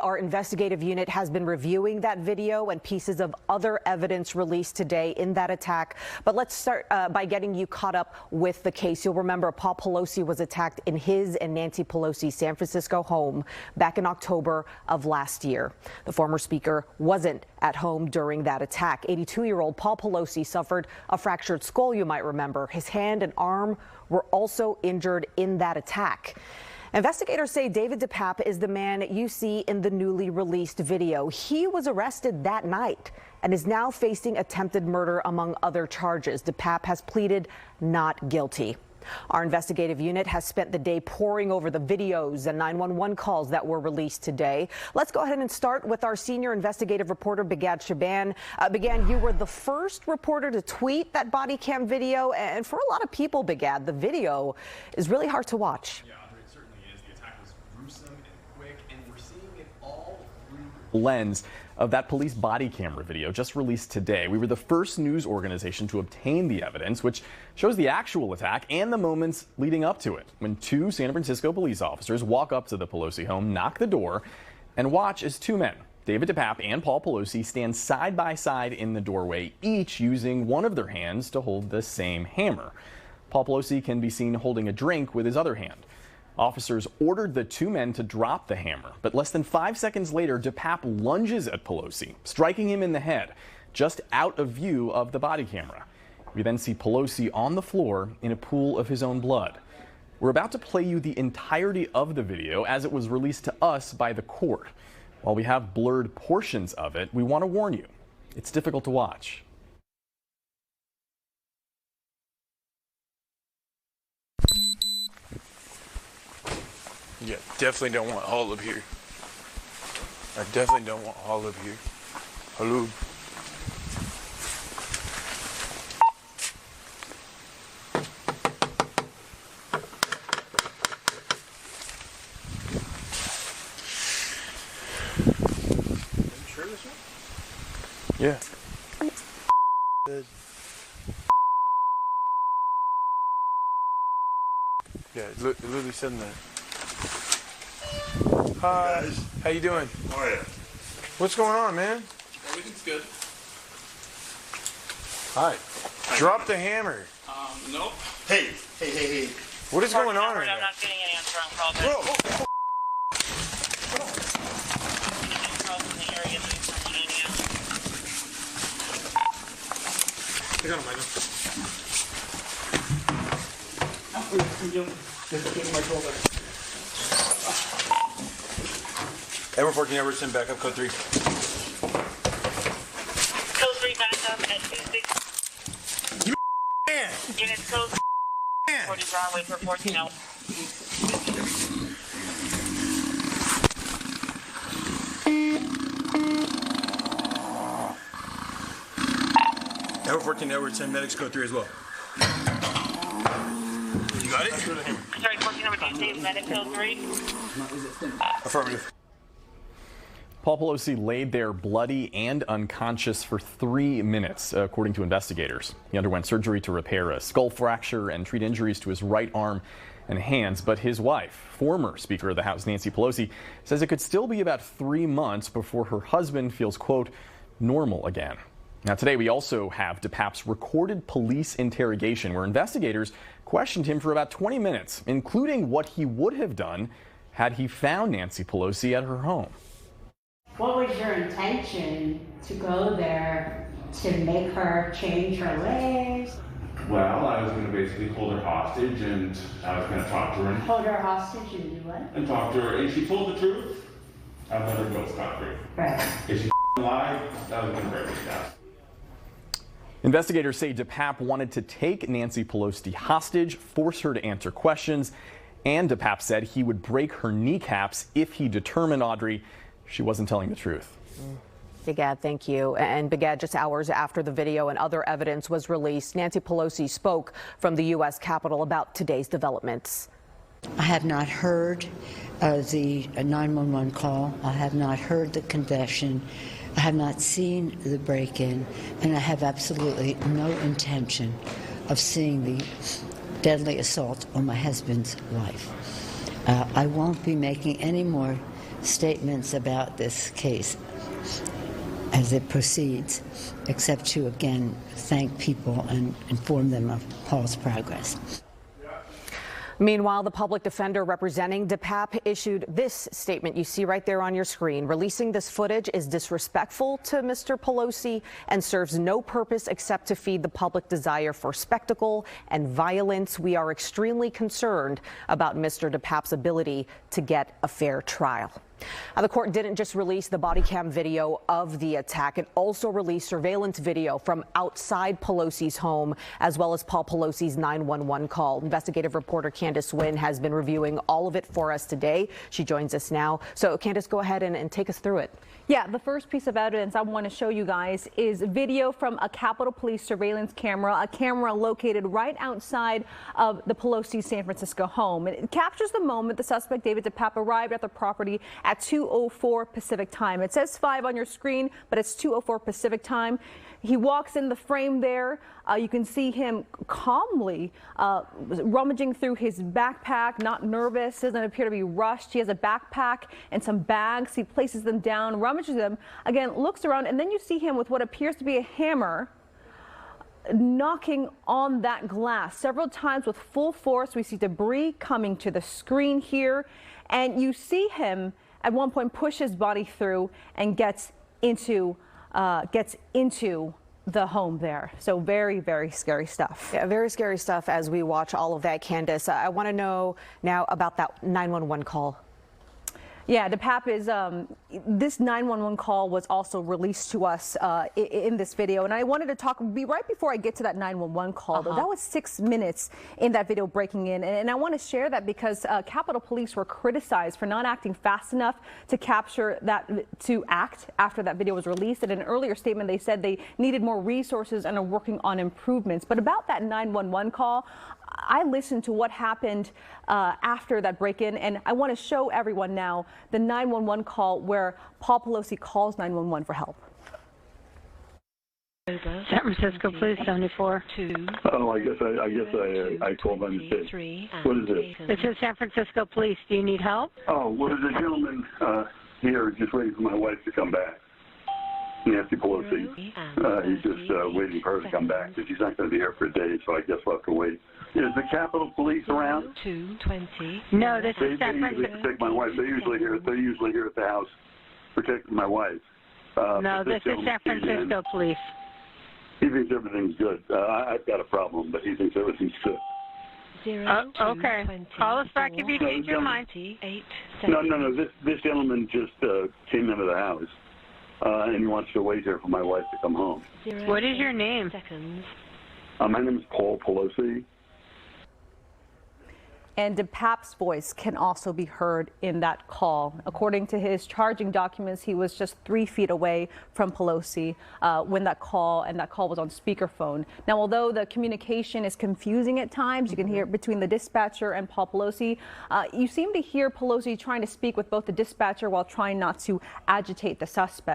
Our investigative unit has been reviewing that video and pieces of other evidence released today in that attack. But let's start by getting you caught up with the case. You'll remember Paul Pelosi was attacked in his and Nancy Pelosi's San Francisco home back in October of last year. The former speaker wasn't at home during that attack. 82-year-old Paul Pelosi suffered a fractured skull, you might remember. His hand and arm were also injured in that attack. Investigators say David DePape is the man you see in the newly released video. He was arrested that night and is now facing attempted murder among other charges. DePape has pleaded not guilty. Our investigative unit has spent the day poring over the videos and 911 calls that were released today. Let's go ahead and start with our senior investigative reporter, Bigad Shaban. Bigad, you were the first reporter to tweet that body cam video. And for a lot of people, Bigad, the video is really hard to watch. Yeah. Lens of that police body camera video just released today. We were the first news organization to obtain the evidence, which shows the actual attack and the moments leading up to it, when two San Francisco police officers walk up to the Pelosi home, knock the door, and watch as two men, David DePape and Paul Pelosi, stand side by side in the doorway, each using one of their hands to hold the same hammer. Paul Pelosi can be seen holding a drink with his other hand. Officers ordered the two men to drop the hammer, but less than 5 seconds later, DePape lunges at Pelosi, striking him in the head, just out of view of the body camera. We then see Pelosi on the floor in a pool of his own blood. We're about to play you the entirety of the video as it was released to us by the court. While we have blurred portions of it, we want to warn you, it's difficult to watch. Yeah, definitely don't want all up here. I definitely don't want all up here. Hello. Are you sure this one? Yeah. Good. Yeah, it literally said that. Hi. Guys. How you doing? How are you? What's going on, man? Everything's good. Hi. Drop the hammer. Nope. Hey. What is going on right now? I'm not getting an answer on call. Bro. I got him, Michael. Just my shoulder. Edward 14, Edward, send back up, code 3. Code 3 back up at 26. You man! Units code 40 Broadway for 14 out. Edward 14, Edward, send medics, code 3 as well. You got it? Sorry, 14 number 2, medic code 3. Affirmative. Paul Pelosi laid there bloody and unconscious for 3 minutes, according to investigators. He underwent surgery to repair a skull fracture and treat injuries to his right arm and hands. But his wife, former Speaker of the House Nancy Pelosi, says it could still be about 3 months before her husband feels, quote, normal again. Now, today we also have DePape's recorded police interrogation, where investigators questioned him for about 20 minutes, including what he would have done had he found Nancy Pelosi at her home. What was your intention to go there to make her change her ways? Well, I was going to basically hold her hostage, and I was going to talk to her. Hold her hostage and do what? And talk to her. If she told the truth, I'd let her go scot-free. Right. If she lied, I was going to break her down. Investigators say DePape wanted to take Nancy Pelosi hostage, force her to answer questions, and DePape said he would break her kneecaps if he determined, Audrey, she wasn't telling the truth. Bigad, thank you. And Bigad, just hours after the video and other evidence was released, Nancy Pelosi spoke from the U.S. Capitol about today's developments. I have not heard the 911 call. I have not heard the confession. I have not seen the break-in, and I have absolutely no intention of seeing the deadly assault on my husband's life. I won't be making any more statements about this case as it proceeds, except to again thank people and inform them of Paul's progress. Meanwhile, the public defender representing DePape issued this statement you see right there on your screen. Releasing this footage is disrespectful to Mr. Pelosi and serves no purpose except to feed the public desire for spectacle and violence. We are extremely concerned about Mr. DePape's ability to get a fair trial. Now, the court didn't just release the body cam video of the attack. It also released surveillance video from outside Pelosi's home, as well as Paul Pelosi's 911 call. Investigative reporter Candice Nguyen has been reviewing all of it for us today. She joins us now. So, Candice, go ahead and take us through it. Yeah, the first piece of evidence I want to show you guys is video from a Capitol Police surveillance camera, a camera located right outside of the Pelosi San Francisco home. And it captures the moment the suspect, David DePape, arrived at the property at 2:04 Pacific time. It says 5 on your screen, but it's 2:04 Pacific time. He walks in the frame there. You can see him calmly rummaging through his backpack, not nervous, doesn't appear to be rushed. He has a backpack and some bags. He places them down, rummages them, again, looks around, and then you see him with what appears to be a hammer knocking on that glass several times with full force. We see debris coming to the screen here, and you see him at one point push his body through and gets into the home there. So very, very scary stuff. Yeah, very scary stuff as we watch all of that, Candice. I want to know now about that 911 call. Yeah, DePape is, this 911 call was also released to us in this video. And I wanted to talk, right before I get to that 911 call, though, that was 6 minutes in that video breaking in. And I want to share that because Capitol Police were criticized for not acting fast enough to capture that, to act after that video was released. In an earlier statement, they said they needed more resources and are working on improvements. But about that 911 call, I listened to what happened after that break-in, and I want to show everyone now the 911 call where Paul Pelosi calls 911 for help. San Francisco Police 74. Oh, I guess I called by mistake. What is it? This is San Francisco Police. Do you need help? Oh, well, there's a gentleman here just waiting for my wife to come back. Nancy Pelosi. He's just waiting for her to come back because she's not going to be here for a day, so I guess we'll have to wait. Is the Capitol Police around? 220. No, this is San Francisco. They protect my wife. They're usually here at the house protecting my wife. No, this is San Francisco Police. He thinks everything's good. I've got a problem, but he thinks everything's good. Okay. Call us back if you change your mind. No. This gentleman just came into the house, and he wants to wait here for my wife to come home. What is your name? My name is Paul Pelosi. And DePape's voice can also be heard in that call. According to his charging documents, he was just 3 feet away from Pelosi when that call was on speakerphone. Now, although the communication is confusing at times, you can hear between the dispatcher and Paul Pelosi. You seem to hear Pelosi trying to speak with both the dispatcher while trying not to agitate the suspect.